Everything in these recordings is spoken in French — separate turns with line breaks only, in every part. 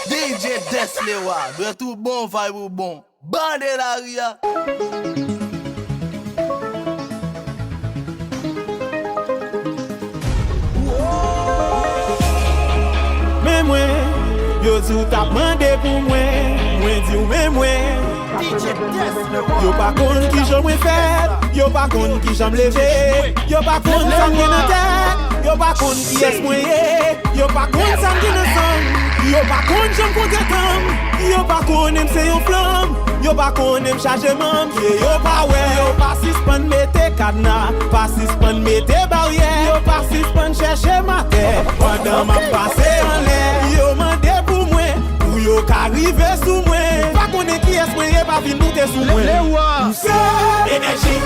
DJ Deslewa, de tout bon vibe ou bon. Bandelaria.
Mais moi, yo tout t'a demandé pour moi. Moi dis ou mais moi. Yo pas con qui j'aime faire. Yo pas con qui j'aime lever. Yo pas con ça me dans tête. Yo pas con qui est moyen. Yo pas con ça me dans sang. Yo pas con j'aime compter comme. Yo pas con aime c'est une flamme. Yo pas con aime charger membre. Yo pas ouais. Yo pas suspend mettre cadenas. Pas suspend mettre barrière. Yo pas suspend chercher ma tête. Pendant m'a passé en l'air. Yo mandé pour moi. Pour yo qu'arriver sous moi. Pas connaît qui est moyen pas venir monter sous moi. Énergie.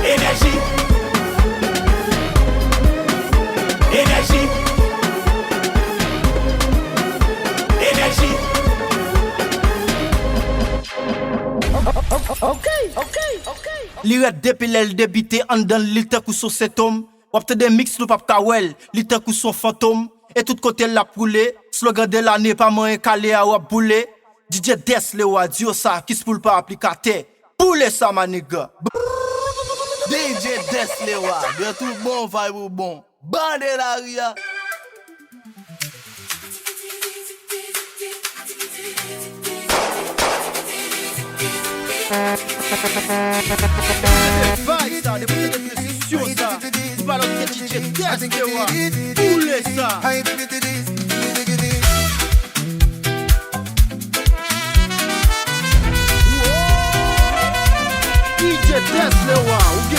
Énergie. Énergie. Énergie.
Ok. L'irat depuis l'aile débité en dans l'ilta coup sur cet homme. Wapte des mix le pape kawel, l'ilta coup son fantôme. Et tout côté la poule, slogan de l'année pas moins calé à wap boule. DJ Deslewa, Dio ça, qui se poule pas applicaté. Boule ça ma nigga. DJ Deslewa, de tout bon vibe ou bon. Bandelaria. Vai ça, des bouteilles de pression ça. Tu parles de DJ Deslewa. Boule ça.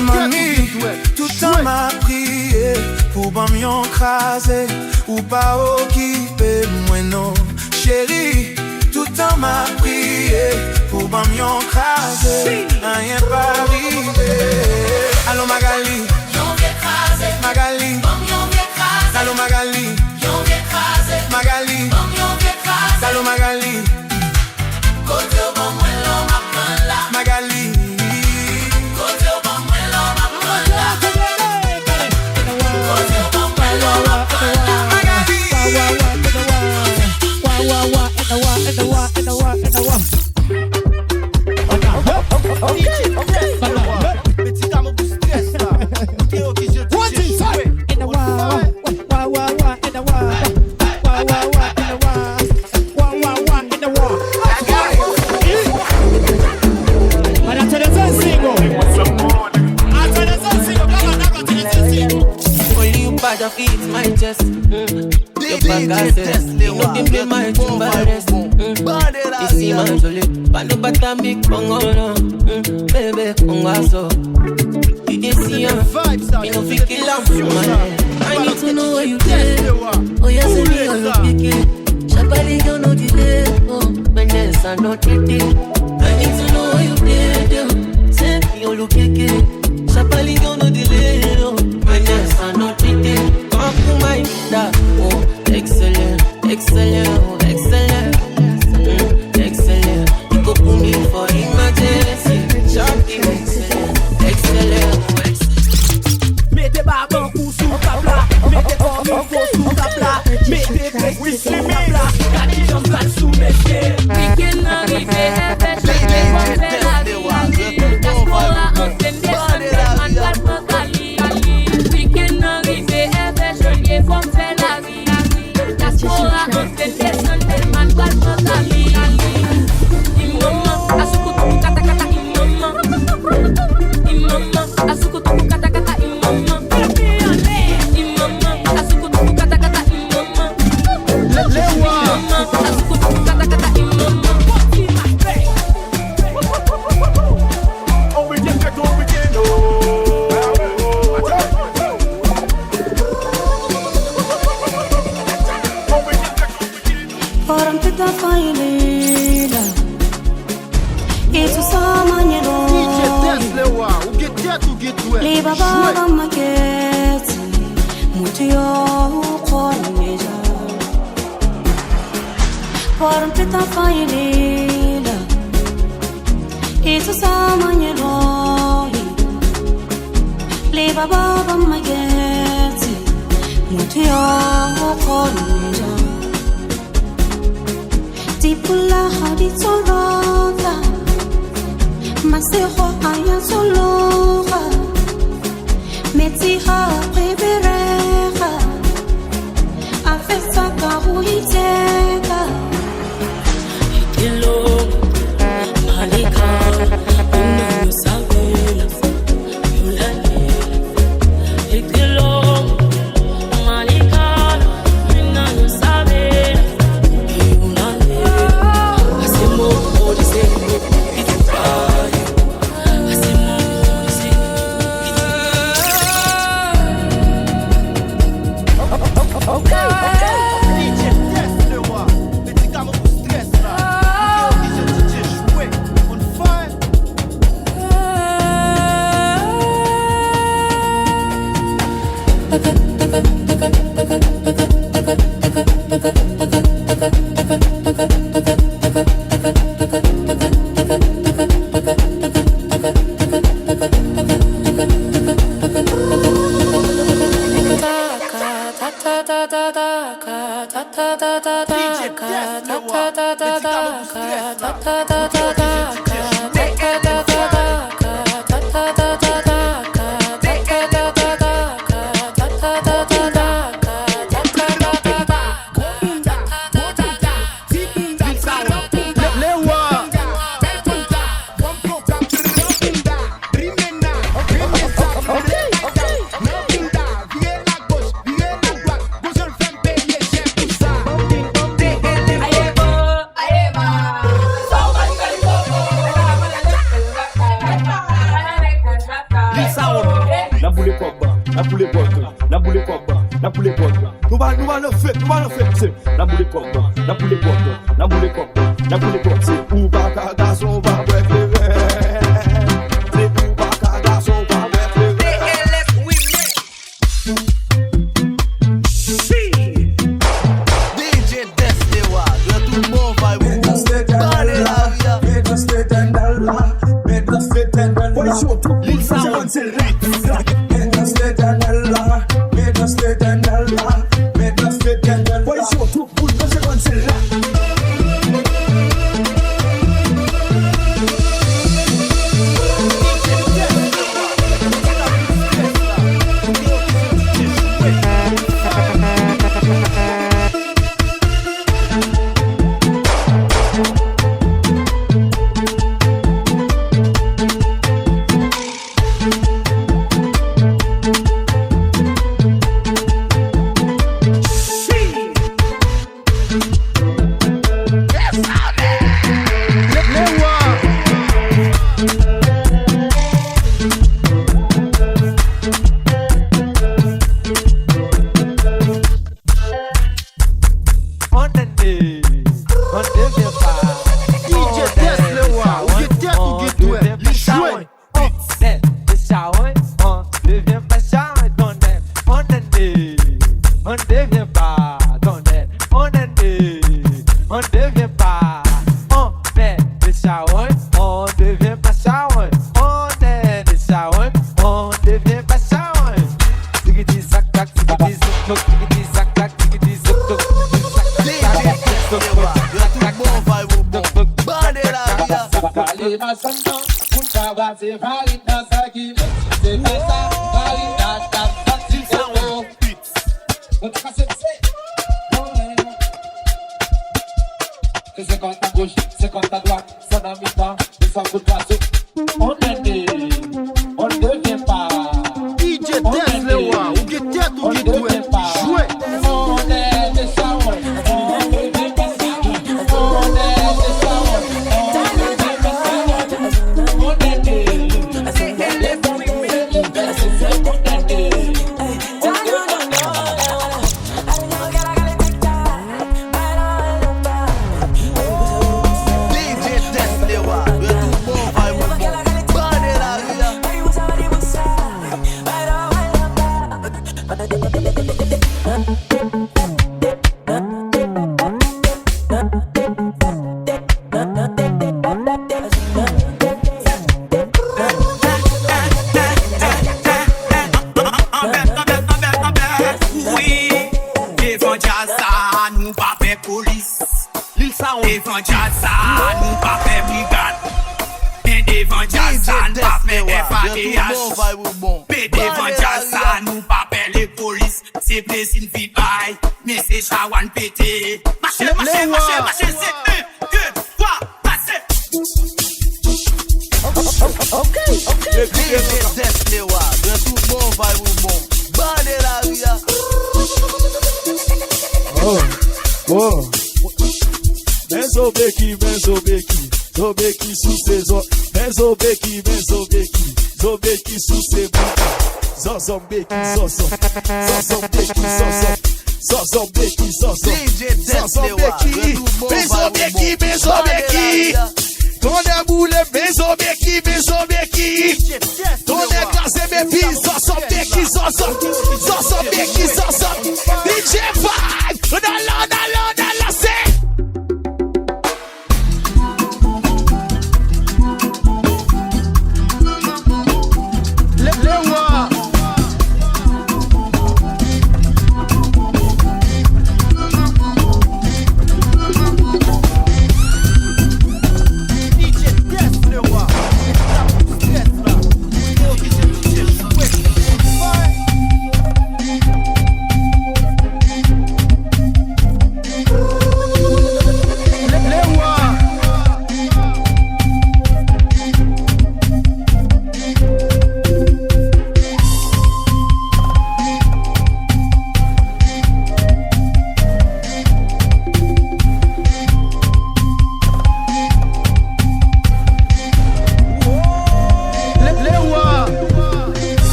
Mami, tout le temps m'a prié pour pas m'y écraser ou pas occuper moi non. Chérie, tout le temps m'a prié pour pas m'y écraser, rien pas arrivé. Allô Magali, y'on écrasé. Magali, y'on écrasé. Allô Magali, y'on écrasé. Magali, y'on écrasé. Allô Magali, côté bon moi l'homme m'apprend là. Magali.
It's my chest. Your back says, you know they play my chumbares. You see my jolly, pano bata big pangona. Baby, kongaso. You can see her, you know fi kill her from my head. I need to know what you did. Oh yes, I need you pick it. Shabali don't know delay. Oh, when there's a not pretty. I need to know what you did. Send me all look it. Shabali don't know delay. Oh, when there's a not pretty. Oh, excellent, excellent, oh, excellent, excellent. You go put me for emergency. Shocking, excellent, excellent, oh, excellent.
Mettez barbon pour sous tabla, mettez comme il faut sous tabla, mettez presque sous tabla, car ils ont pas sous mes pieds.
We can arriver à faire la vie. Diaspora en scène des centaines, man, pas de Cali. We can arriver à faire from Ferrari, Diaspora on the descent, man, what Magali. Imama, asukutu kata kata imama. Imama, asukutu kata kata imama. Imama, asukutu kata kata imama. Imama, asukutu kata kata imama.
Liba baba maketi mutu yo koneja Forum pita failila Itu sama nyeloi Liba baba maketi mutu yo konja Tipula haditsorota Maseho ayasolora Metiha prebereha Afesa kahuiteka
Ikilo Malika Unanu Sabela Yulani Ikilo Malika Unanu Sabela Yulani Asimo Odise It's fire Asimo Odise
Okay. DJ test le roi. Petit gamin au stress là. DJ jouer. On fire.
devant Jazza, nous pas fait police. Devant Jazza, nous pas fait brigade. Mais devant Jazza, nous pas fait FADH. Mais devant Jazza, nous pas fait les polices. C'est plaisir une vie bail, mais c'est chawan pété. Marchez, c'est 1, 2, 3, passez.
Ok. Deslewa, de tout bon vibe bon. Bandera.
Oh. Menzobeki sous ses os. Menzobeki sous ses bouts. Zozombeki.
DJ Deslewa, de tout bon vibe bon.
Ton est boule, Menzobeki. Ton est cassé, mes filles, Zozombeki. DJ Five, dans la scène.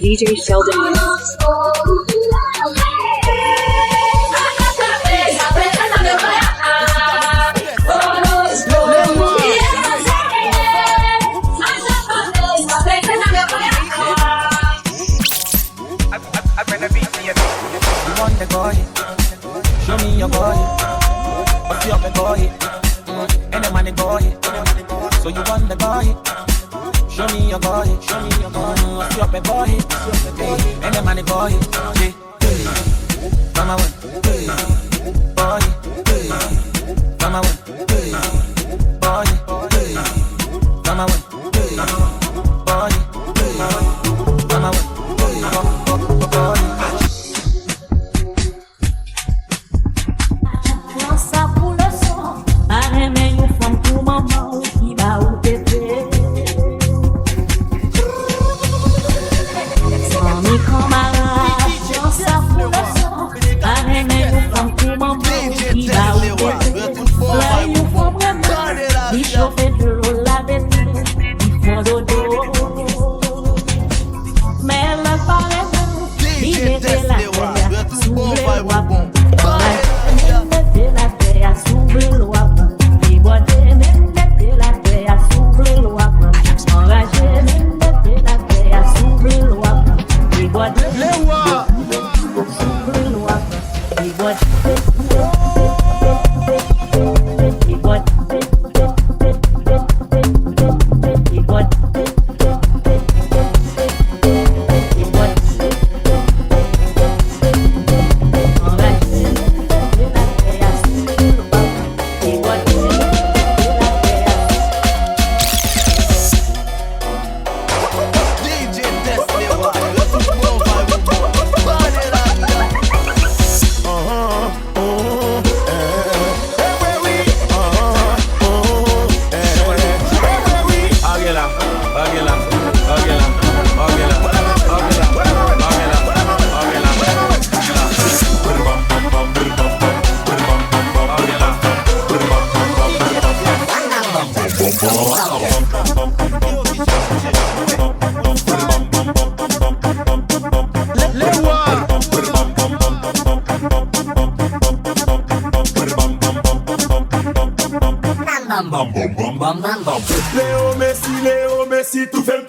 DJ Sheldon.
Show me your boy. What's your boy? Any money boy. So you want the boy? Show me your boy. What's your boy? Any money boy. Mama one. Boy. Mama one. Boy. Mama one. Boy. Mama one.
Sans mes camarades,
vibe bon.
Léo Messi, tout fait.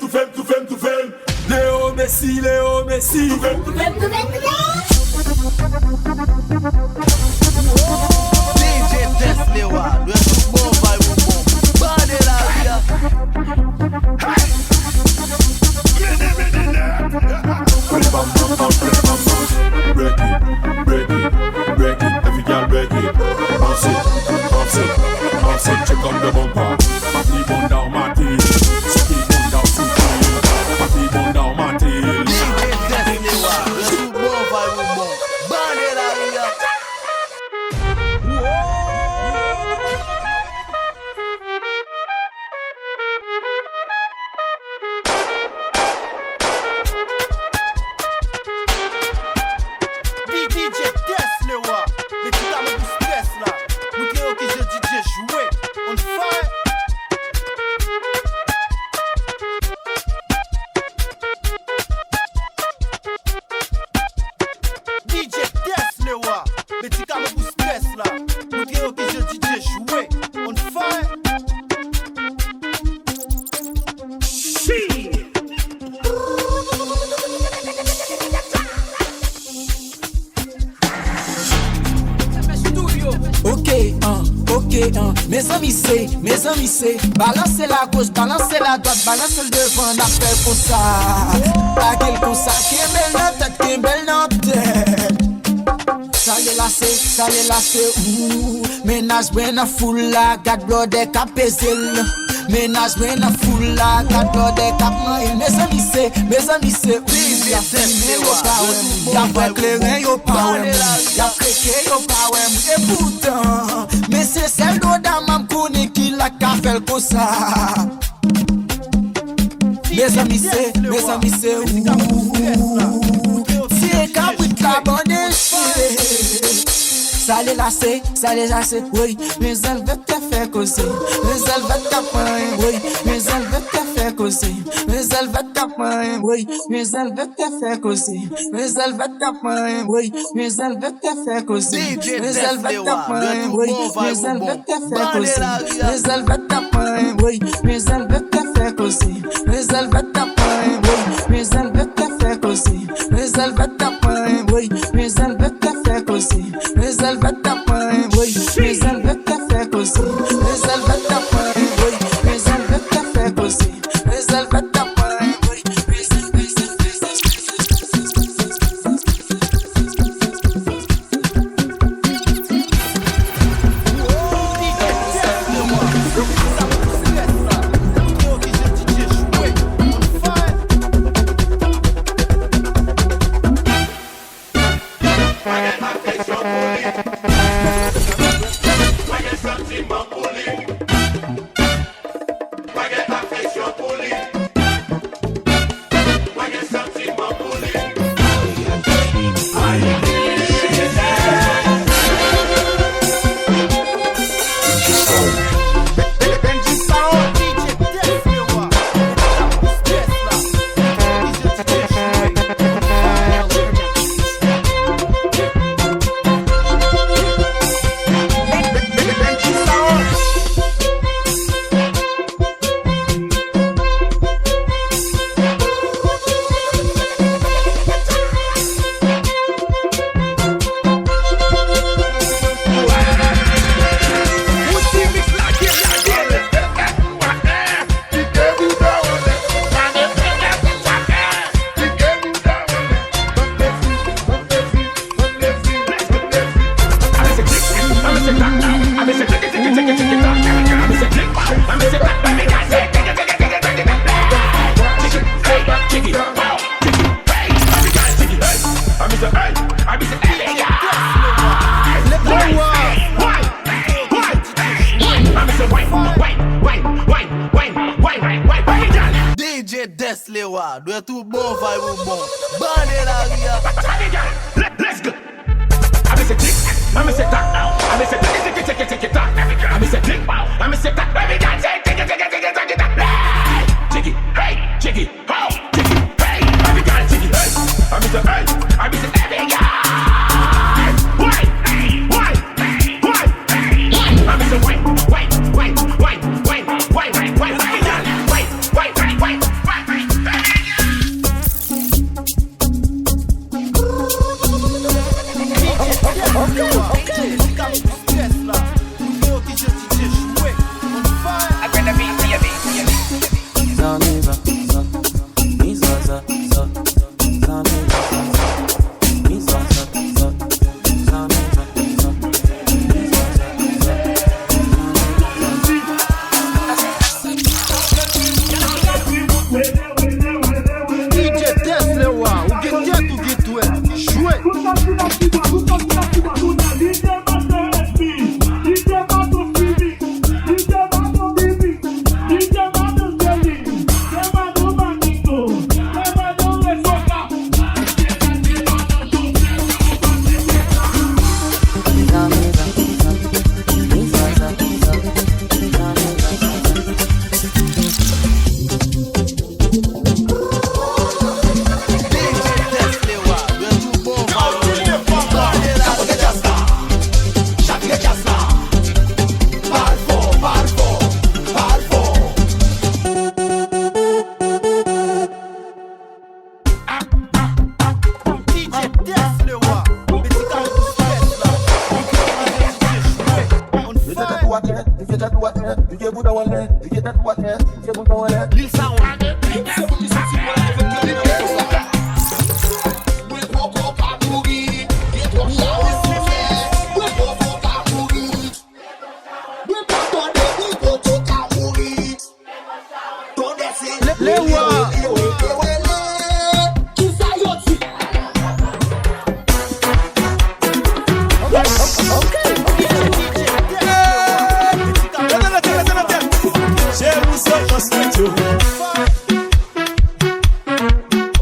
Léo Messi, tout fait.
DJ Test Lewa, le tout bon vibe bon. Bande la vida.
Break it, every girl break it. Bounce it, check on the bumper. Party bun down my tail, ski bun down to tail. Party bun down my tail.
DJ Test Lewa, le tout bon vibe bon. Bande la vida.
DJ Test Lewa, mais tu t'as même stress là. Nous créons que je DJ jouer, on fire. DJ Test Lewa, mais tu t'as même stress là. Nous créons que je DJ jouer, on fire.
Mes amis c'est, balancez la gauche, balancez la droite, balancez le devant, on appelle pour ça. Pas quelque ça, qui est belle dans tête, qui est belle dans tête. Ça les lasse, ouh. Ménage ben a foule la, garde blood et capézil. Ménage ben a foule la, garde blood et cap maïl. Mes amis c'est, oui. Y'a fumé yo pa wèm, y'a pas clairin yo pa wèm, y'a créqué yo pa wèm. Et pourtant, mais c'est celle d'Odamam Kouni qui la ka fait comme ça. Mes amis c'est, ouh. C'est cabrit la bande ça les lasse, oui. Mais elle veut te faire causer, mais elle veut t'apprendre, oui. Mais elle veut te faire causer, mais elle veut t'apprendre, oui. Mais elle veut te faire causer, mais elle veut t'apprendre, oui. Mais elle veut te faire causer, mais elle veut t'apprendre, oui. Mais elle veut te faire causer, mais elle veut t'apprendre, oui. Mais elle veut te faire causer, mais elle veut t'apprendre, oui. Mais elle veut te faire causer, mais elle veut t'apprendre, oui. Mais elle veut te faire causer, mais elle veut t'apprendre, oui. Mais elle veut te faire causer, mais elle veut t'apprendre, oui. Mais elle veut te faire causer, mais elle veut t'apprendre, oui.
Mambo
Lil Sound.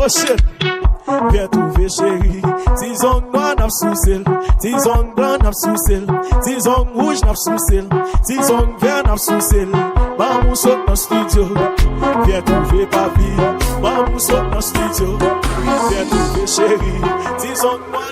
Oh shit, viens trouver chérie. Tison noir n'a sous cil, tison blanc n'a sous cil, tison rouge n'a sous cil, tison vert n'a sous cil. Maman saute dans studio, viens trouver papi. Maman saute dans studio, viens trouver chérie. Tison noir.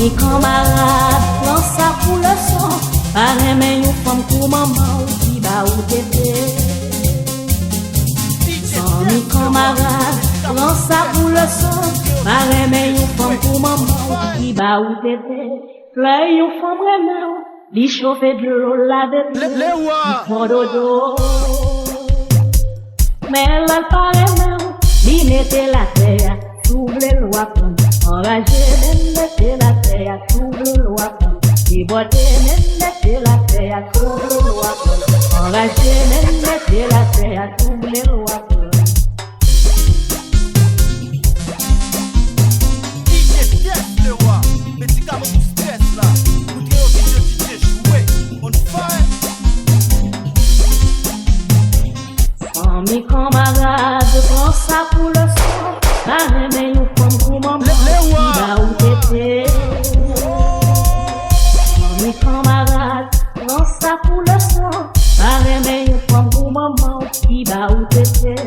Mes camarades, prends ça pour le son. Pareil, mais une femme pour maman qui va où t'étais. Mes camarades, prends ça pour le son. Pareil, mais une femme pour maman qui va où t'étais. Là, une femme vraiment, lui chauffer de l'eau là de l'eau. Dodo. Mais elle paraît même, lui mettait la terre, sous les lois comme. Enragé, même mettait la terre, sous le lois comme. Déboté, même mettait la terre, sous le lois comme. Enragé, même mettait la terre, sous les lois comme.
DJ Test le roi, médicament pour stress là. Vous dites que DJ joué, on fire.
Sans mes camarades, prends ça pour le son. Pareil, mais nous sommes pour maman qui va où t'étais. Sans mes camarades, prends ça pour le son. Pareil, mais nous sommes pour maman qui va où t'étais.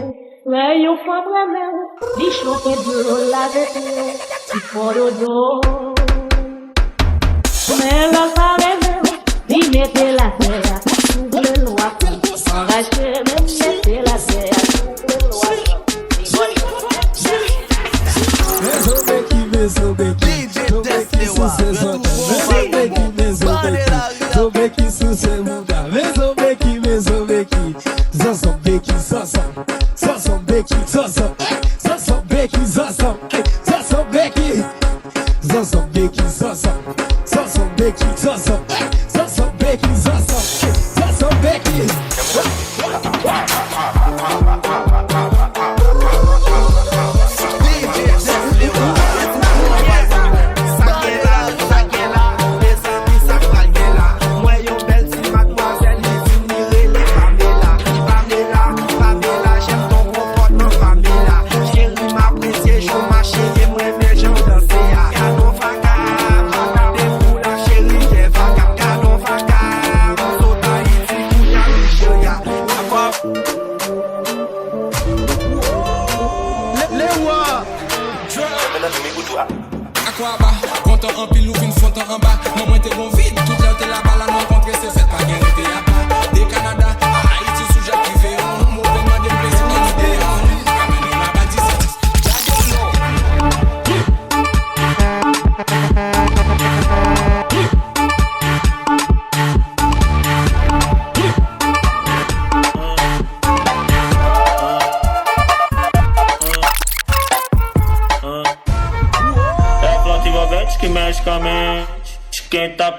Ouais, nous sommes vraiment, les chauffeurs de l'eau là de l'eau, il faut dodo. Mais le pareil, mais il mettait la terre, sous le lois. Enragé, même mettait la terre, sous le lois.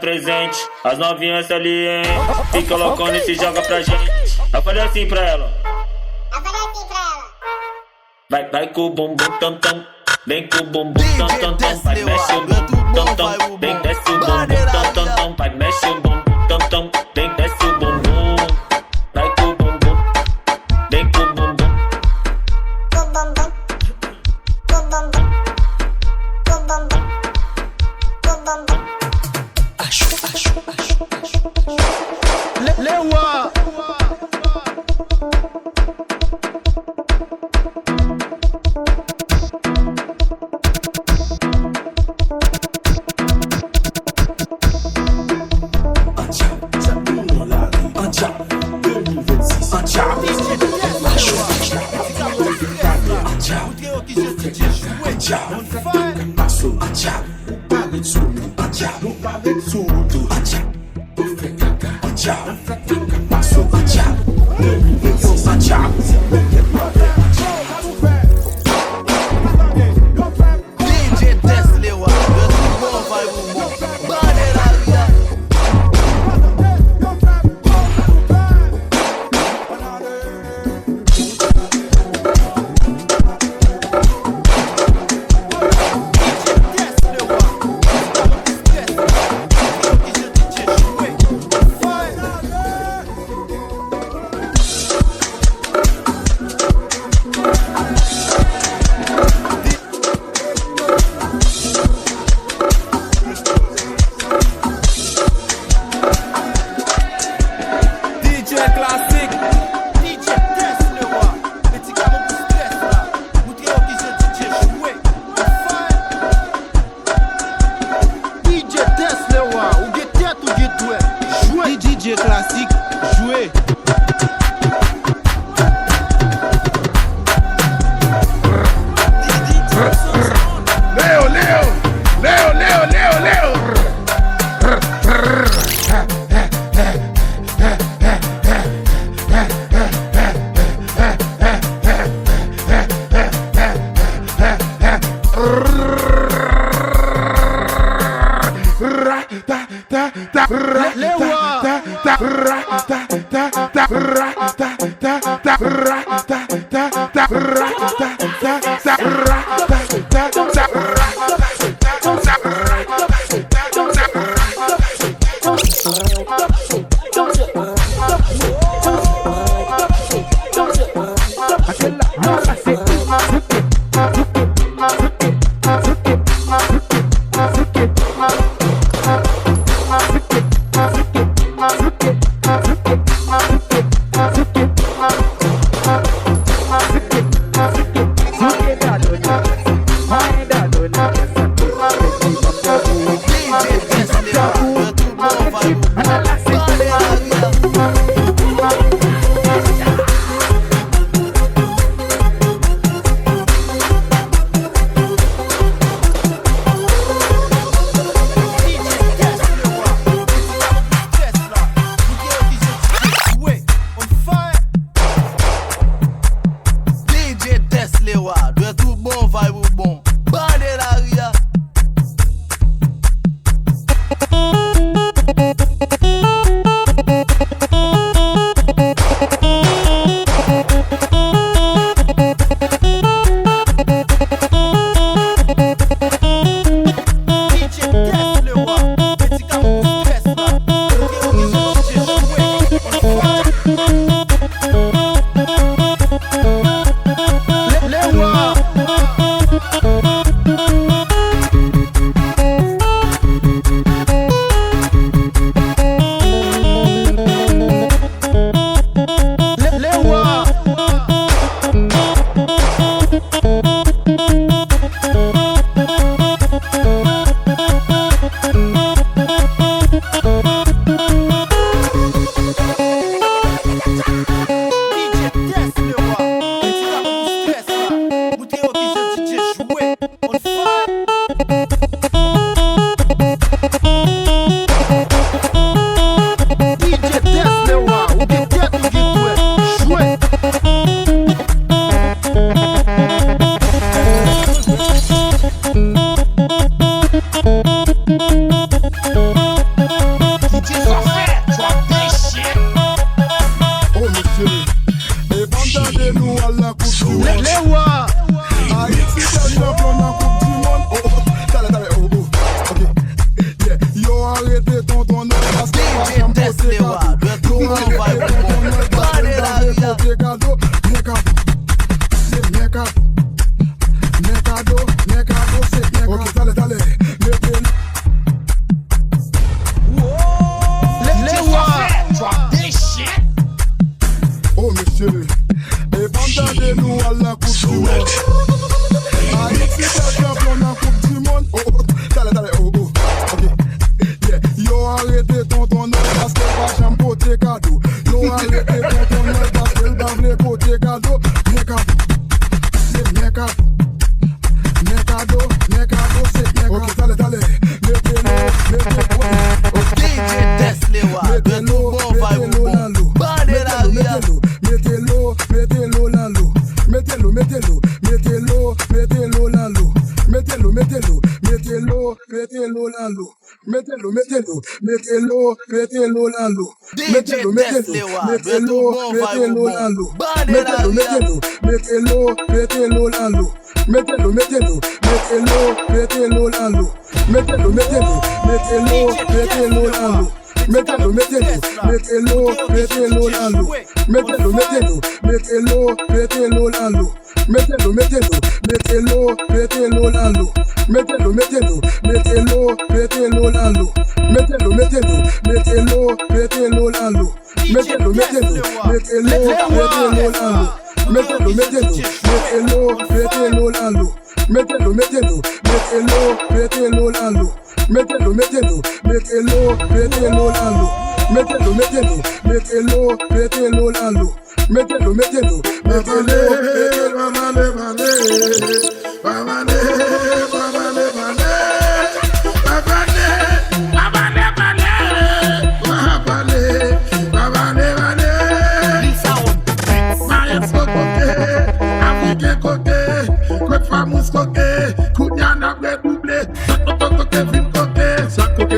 Presente, as novinhas ali, hein? Fica loucona e se joga pra gente. Vai fazer assim pra ela. Vai com o bumbum tam tam. Vem com o bumbum tam tam tam. Vai mexe o bumbum tam tam. Vem desce o bumbum tam tam tam. Vai mexe o bumbum tam tam. Vem desce o bumbum. Vai com o bumbum. Vem com o bumbum.
Lewa.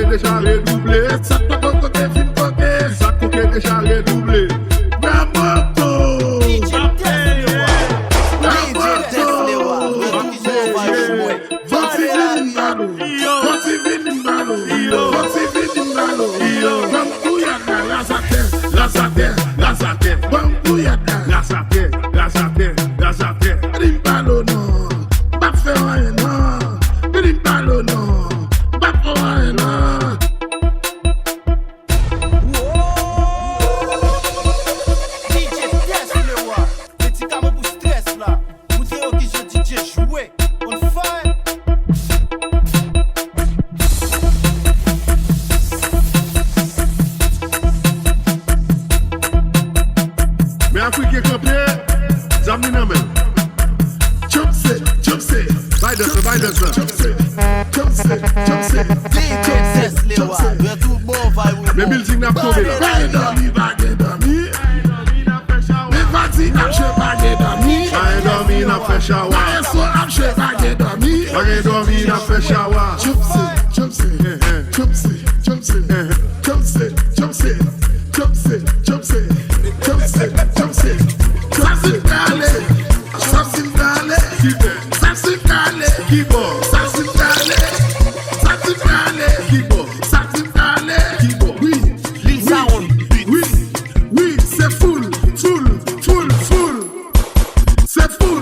Déjà redoublé, ça peut coquer, film coquet, ça coquet. Gazate, Gazate. Bim balo non, pas faire rien non. Bim balo non, pas faire rien non.
DJ Test le roi, petit camo pour stress là. Vous dire qui je DJ jouer, on fire.
Mais Afrique campé, Zamni Namel. Chopsé, chopsé, Biden, chopsé.
DJ Test les rois, le tout bon vibe.
Mais building n'a pas tombé là. Baguette d'amis. Mais vas-y, n'achète baguette d'amis. Baguette d'amis, n'a fait shower. Baguette so, n'achète baguette d'amis. Baguette d'amis, n'a fait shower. Chopsé. Oui, c'est full. C'est full.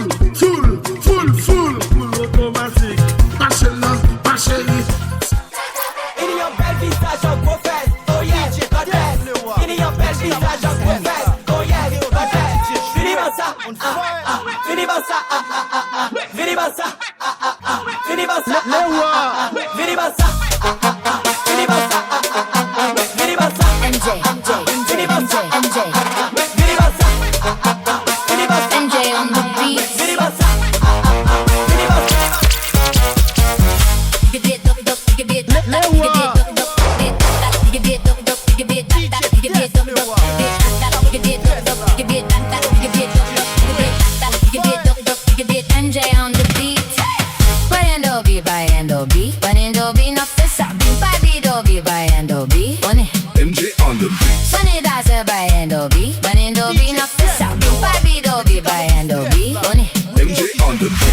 Automatique. Ma chérie.
Il y a un bel visage en gros fesse, oh yeah, j'ai pas de fesse. Il y a un bel visage en gros fesse, oh yeah, j'ai pas de fesse. Fini par ça, fini par ça, fini par ça, fini par ça, fini par ça, fini par ça, fini par ça,
MJ,
fini par ça,
MJ,
fini par ça, fini par ça,
MJ on the beat.
fini par ça, fini par ça.
MJ on the beat. Baniendo no se sabe. Pabido be baniendo be.
MJ on the beat.
Sunny dance baniendo no se sabe. Pabido be baniendo be.
MJ on the beat.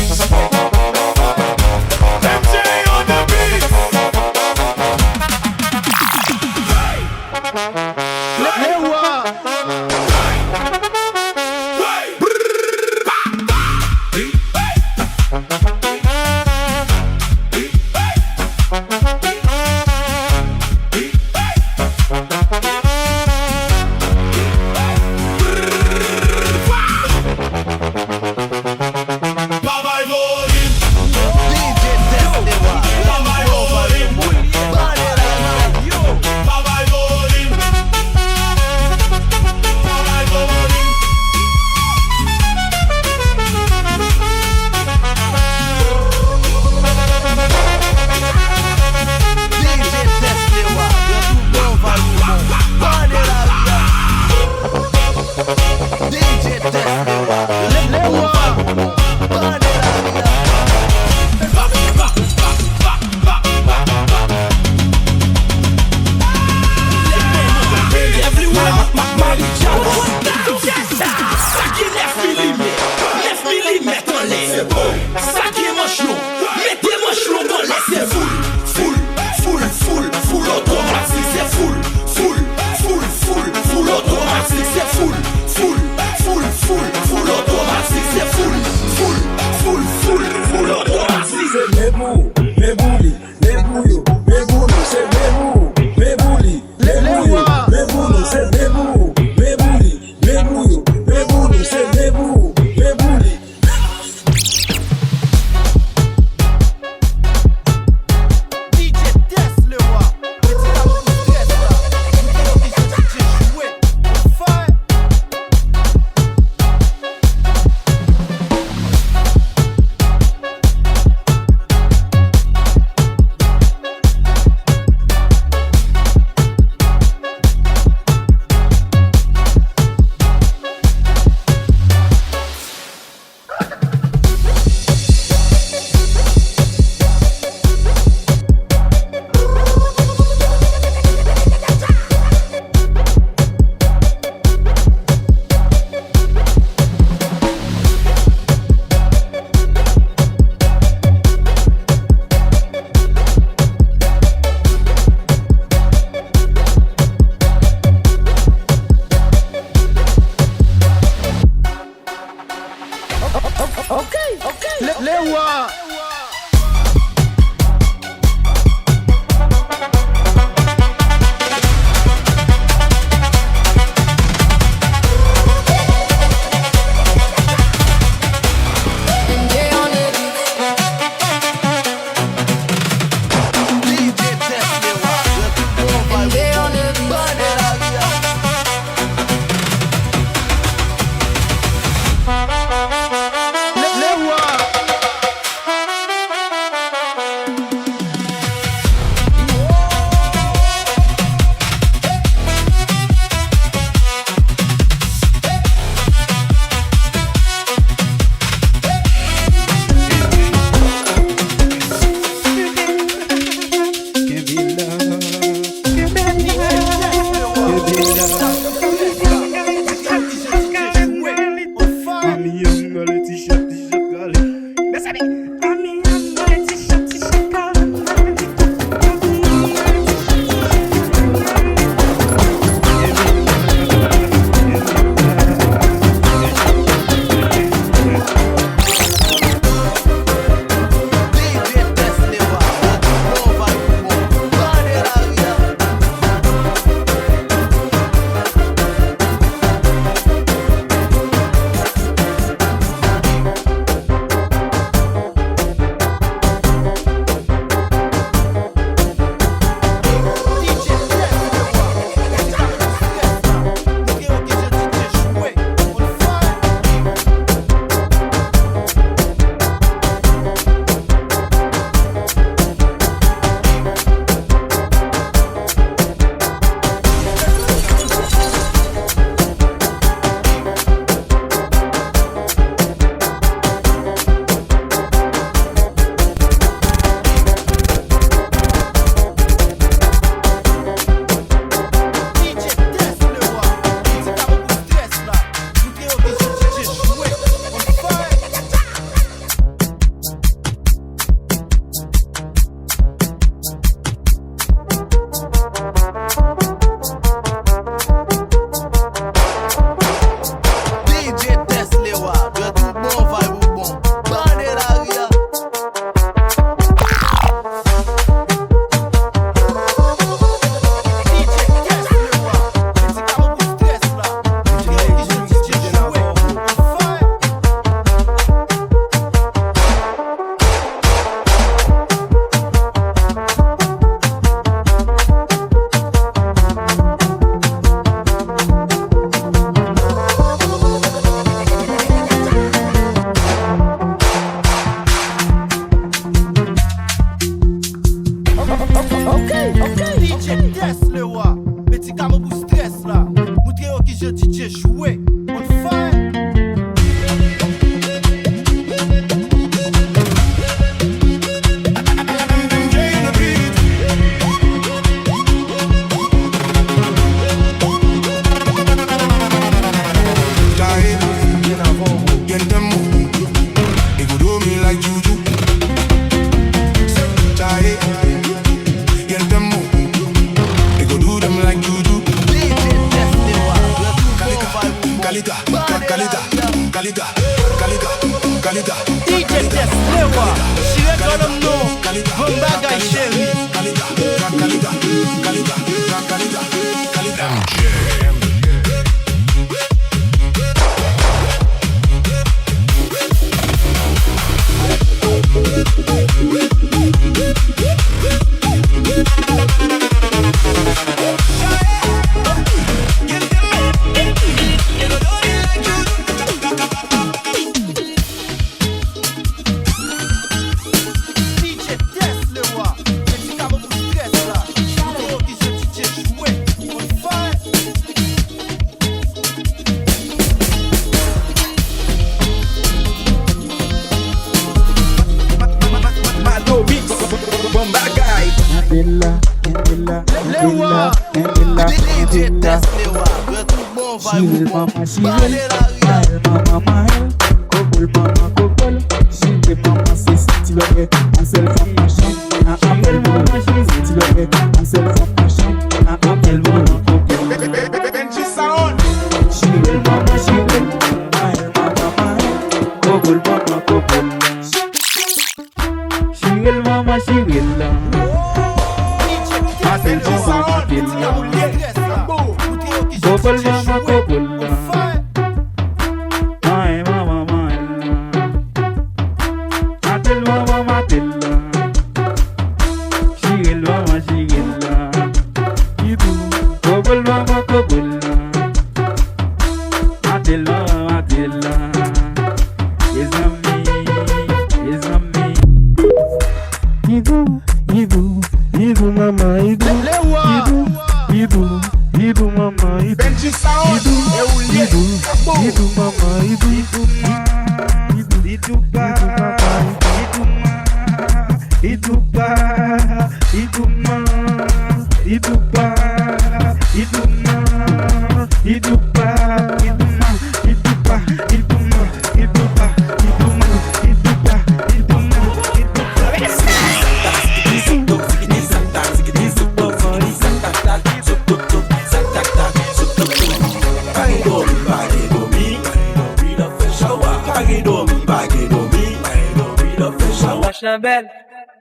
Lewa.
Couple mama couple Shirel mama Shirel Matel mama Matel Couple mama couple My mama my Matel mama Matel Shirel mama Shirel Ibu Couple mama couple Matel mama Matel Ibu mama Ibu mama Ibu Ibu mama Ibu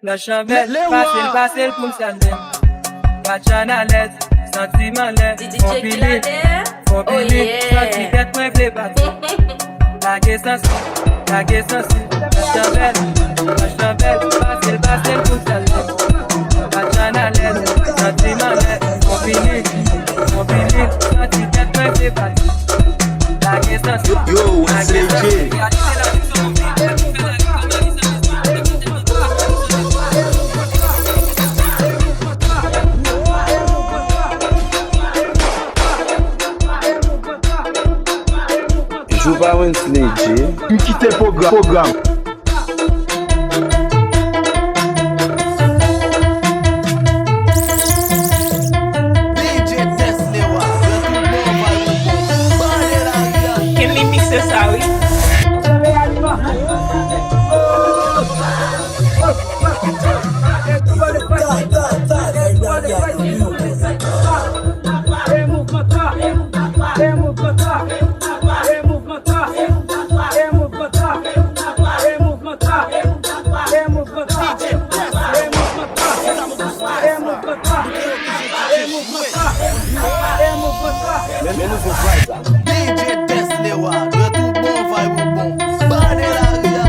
La chambelle, facile pour s'amuser. Bachan à l'aise, sentiment l'aise. Compilé, senti moins blé battu. La guessance, la chambelle, facile pour s'amuser. Bachan à l'aise, sentiment l'aise. Compilé, senti moins blé battu. La guessance, la
Jou pa wen sleje,
Ki kite program.
DJ Teslewa,
Can we mix this out?
DJ Teslewa, le tout bon vibe bon. Bande la ria.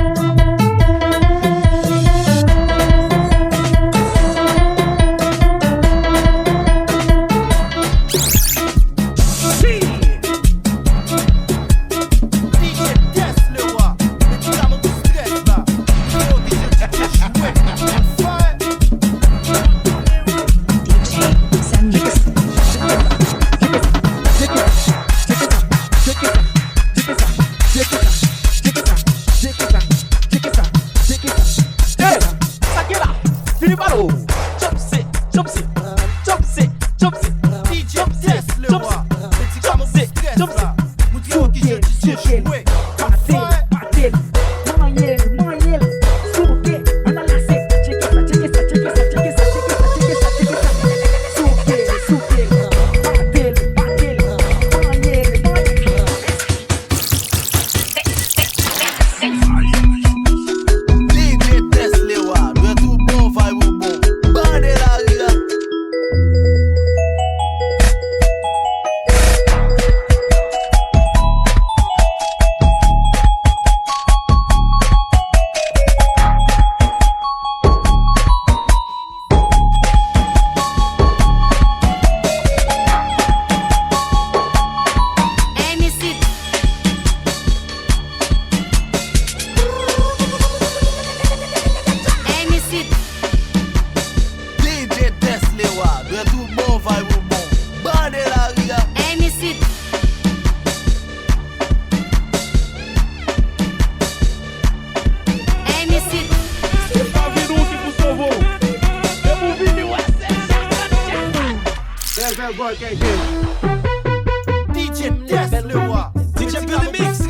DJ Teslewa, DJ Billy Mix.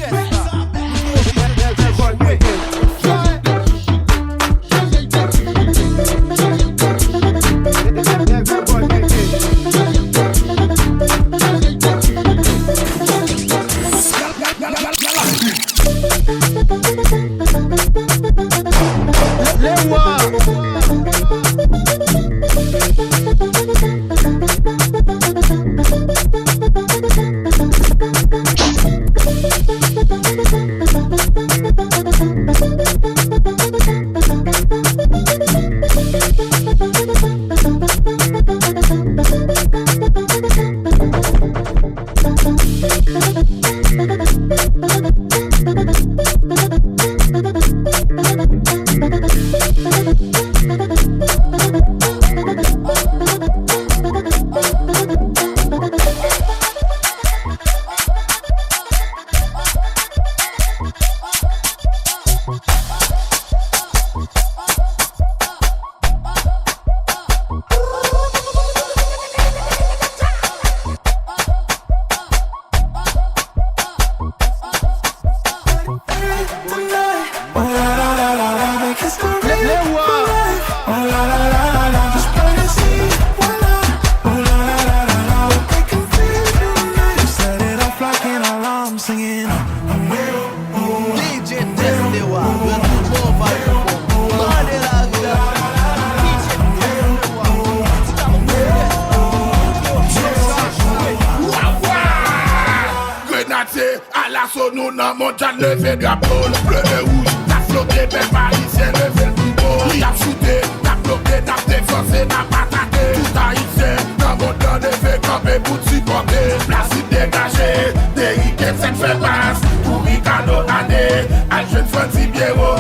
À l'assaut, nous n'en montagne, levé drapeau, bleu et rouge, t'as flotté, belle parisienne, levé le plus beau. Il a shooté, t'as bloqué, t'as défoncé, t'as pataté. Tout haïtien, dans mon temps, levé, campé, pour te supporter. Placide dégagé, Derrick, cette fait passe. Pour Ricardo, année, à jeune Fanti Biero.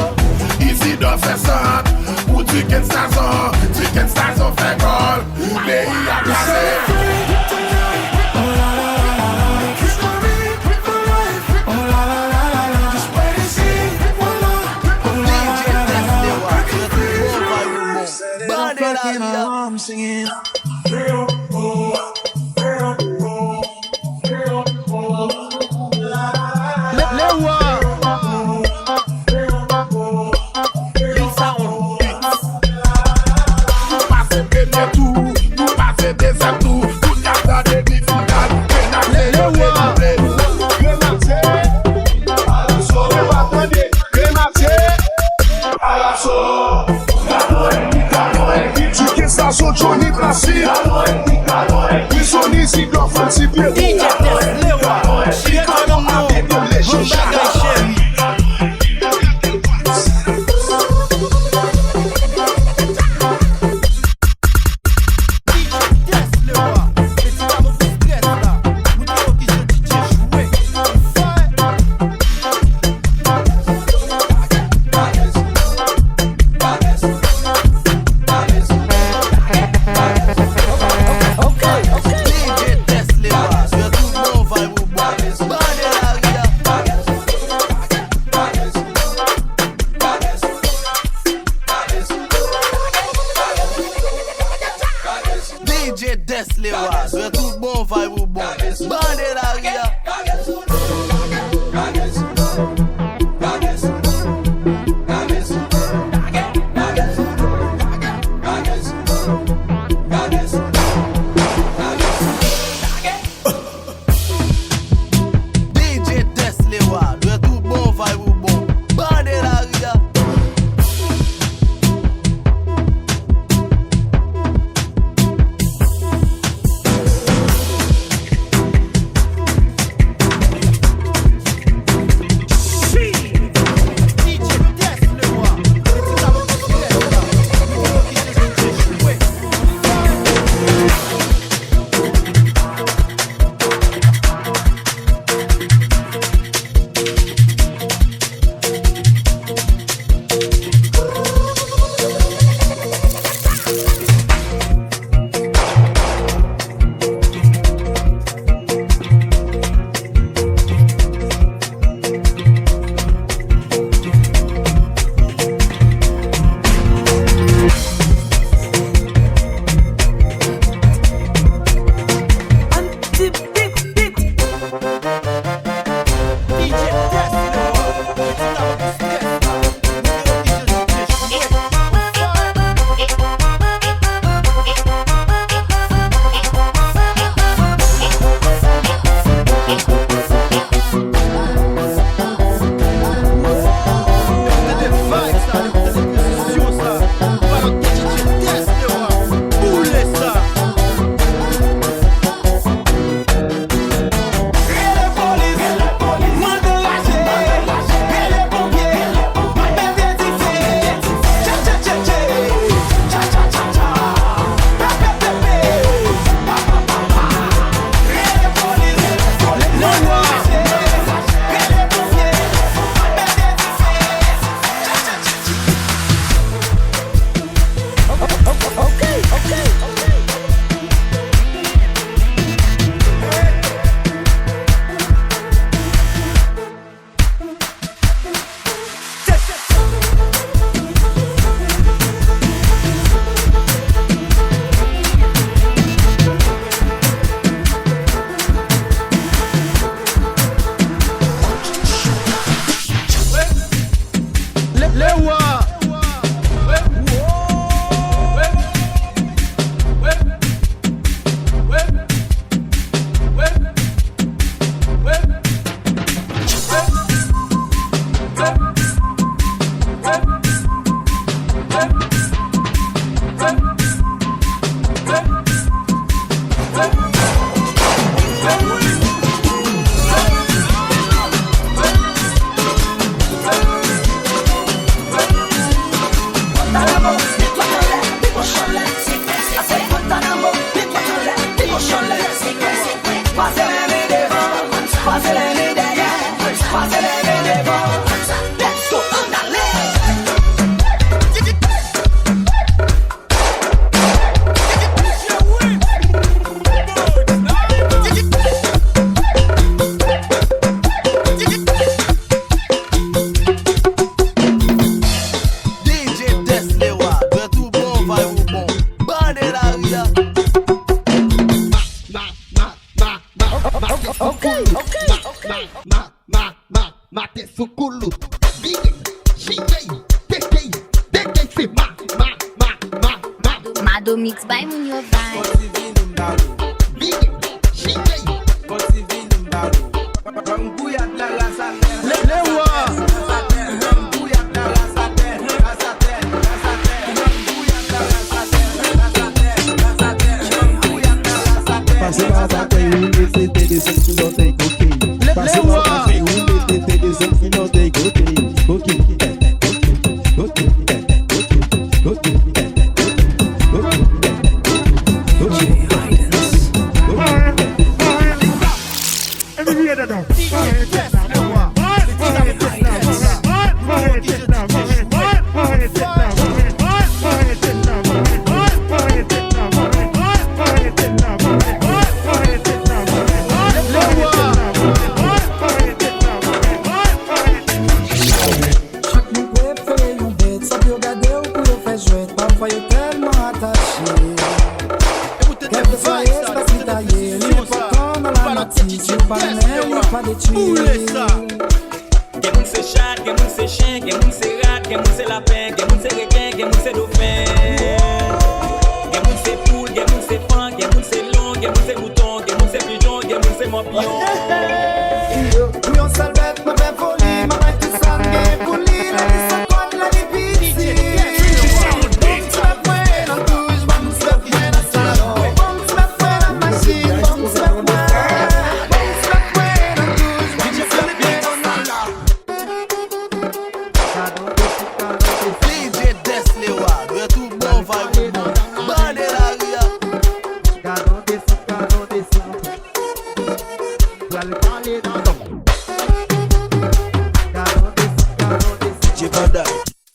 Ici, dans fait ça, pour Tiken Station fait gol. Pays a placé.
I'm singing.
Johnny Brasil, we so easy, don't fancy people. DJ Test, Lewa, she got on my head, don't let you shine.
DJ Test, Lewa,
Mado mix by Munyo Vine.
Passez par ta paix, oui, mais c'était des hommes qui n'ont des coquilles. Passez par ta paix, oui, mais c'était des hommes qui n'ont des coquilles. Coquilles,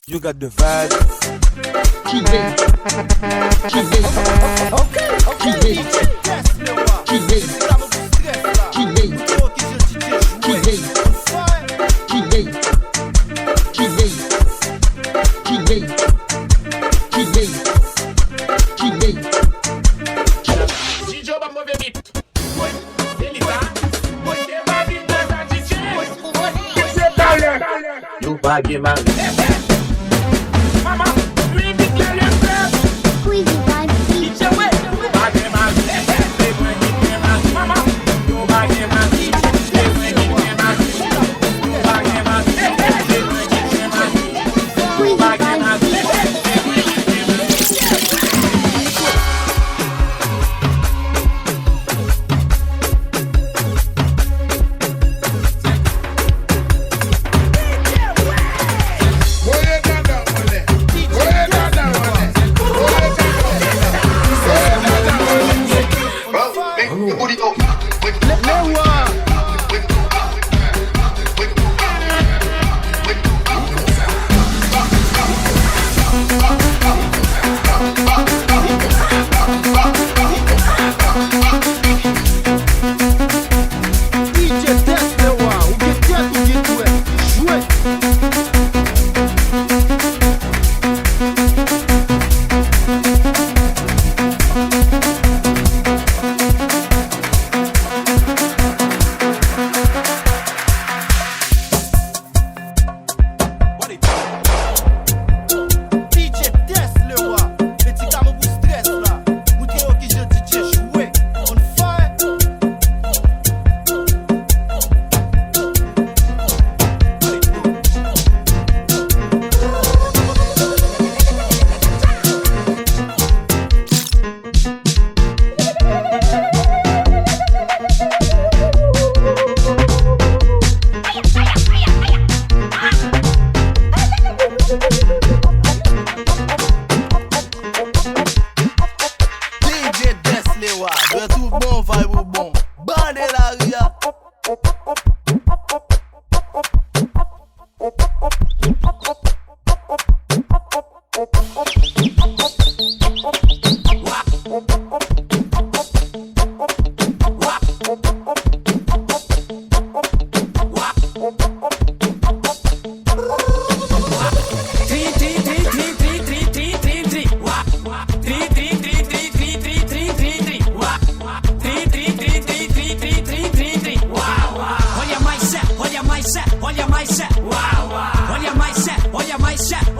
You got the vibe.
You baggy man.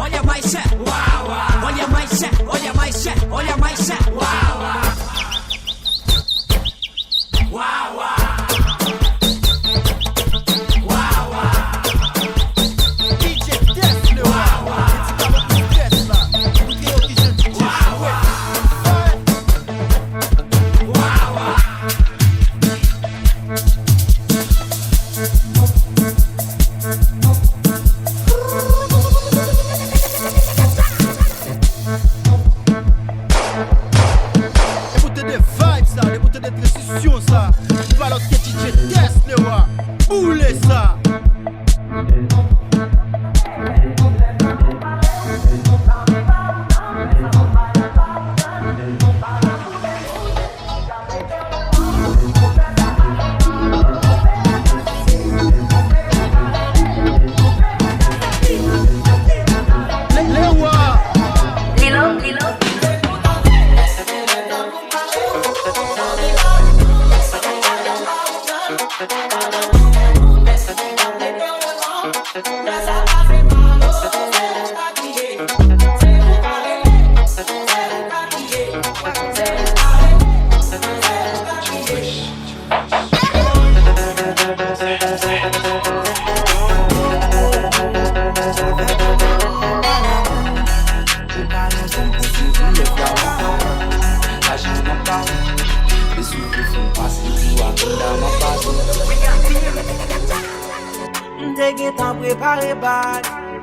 olha mais chefe. Olha mais chefe, olha mais chefe, olha mais chefe.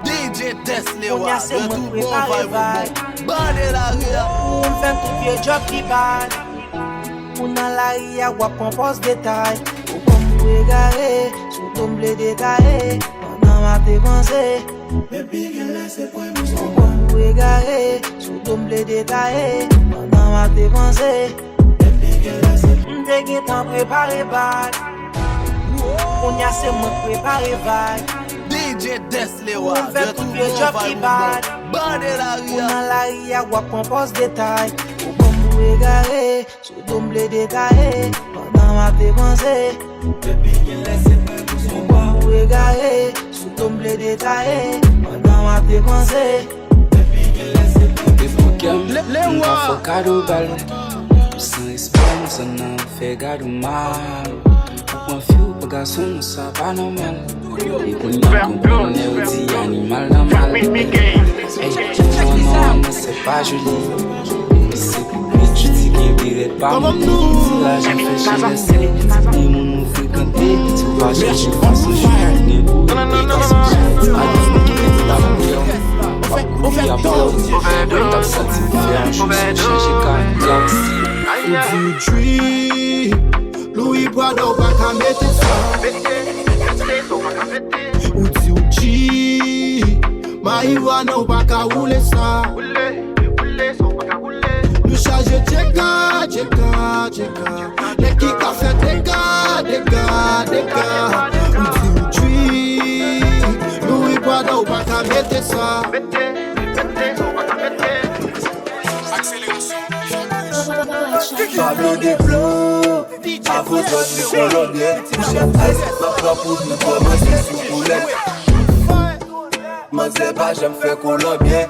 DJ Tesla, de tout bon vibe. Bande la ria.
On fait tout vieux job qui bad. On a la ria, wap on pose détail. Ou comme vous égarez, sous tombe les détails. Pendant ma dépense, baby, laissez point nous. Ou comme vous égarez, sous tombe les détails. Pendant ma dépense, baby, laissez point nous. T'es temps préparé bad. On y a c'est moi préparé vague.
DJ Tesla,
on fait tout vieux job qui bad.
Bande la ria.
On a la ria, wap on pose détail. Ou comme vous égarez, sous tombe les détails. Pendant ma dépense, baby, laissez moi nous. Ou comme vous égarez, sous tombe les détails. Pendant ma dépense, baby, laissez moi nous.
Não focado balo, sem esperança não fegado mal. Um fio bagaço não sabe normal. E quando eu dis animal na mal. Non, c'est pas joli. C'est plus tu dis qu'il dirait pas. Si là j'ai fait chez les secs, et mon nous fréquenté. Tu vas chercher de façon journée. Et qu'est-ce que j'ai dit? Alors, je me dans la vie. On fait un peu. On t'a senti faire. Je me suis changé comme galaxy.
Du Louis Prada ou pas qu'à mettre ça. Ou ti marijuana ou pas qu'à rouler ça. Nous charger tcheka. Les qui qu'a fait dégâts. Ou ti Louis Prada ou pas qu'à mettre ça.
Pablo des flots, à vos doigts du Colombien. Chef Ice, ma propre nous commencer sous coulette. Moi c'est pas j'aime faire Colombien.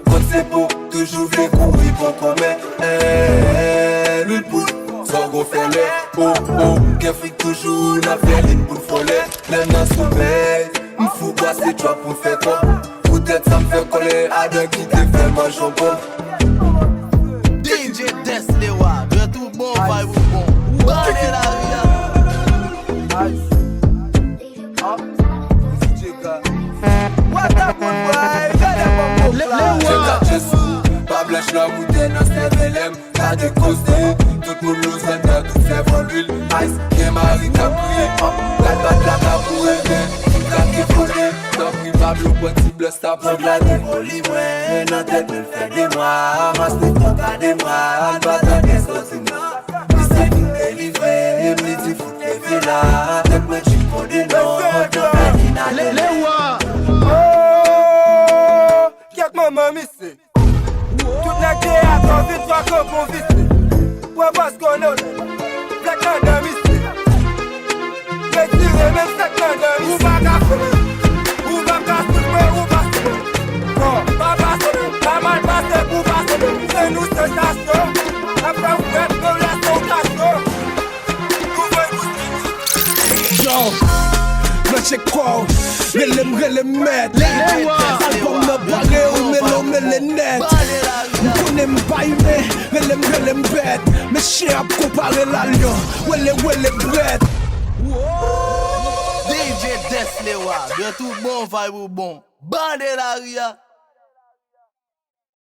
Quand c'est pour toujours v'les courir pour commettre. L'huile poule, sans gros fêlé. Oh, qu'elle fait toujours la féline pour foller. L'aime dans son bête, m'fou quoi c'est toi pour faire quoi. Peut-être ça me fait coller à deux qui te fait moi jambon.
DJ Tesla, de tout bon vibe bon. Bande la ria.
What up, boy? Check Jésus, pas blanche la bouteille dans ses velem. T'as décosté, tout le monde nous aime, t'as tout fait pour l'huile. Ice, qui Marie t'a prié, la batte la cabouée, t'as qui volé. T'as pris Pablo, petit bleu, ça prend de la démolie, ouais. Dans tête, me fait des mois, ma c'était trop qu'à des mois. Elle va t'en des saucines, c'est qui me délivrer, me dit foutre les villas. Tête, me dit pour des noms,
les rois. Oh, qu'est-ce que maman missé? Toute la guerre à ton vite, toi comme on visse. Ouais, parce qu'on a black and a missé. Mais tu veux même ça qu'on a missé. Ou va casser, ou va casser, ou va casser. et nous se tâchons. Après vous faites nous laissons cachons. Yo, moi j'ai quoi? Les mettre. Album me barré ou me les net. M'connais m'pas aimé, les bête. Mes chiens a comparé la lion. Ouais les bêtes.
DJ Deslewa, de tout bon vibe bon. Bandé la ria.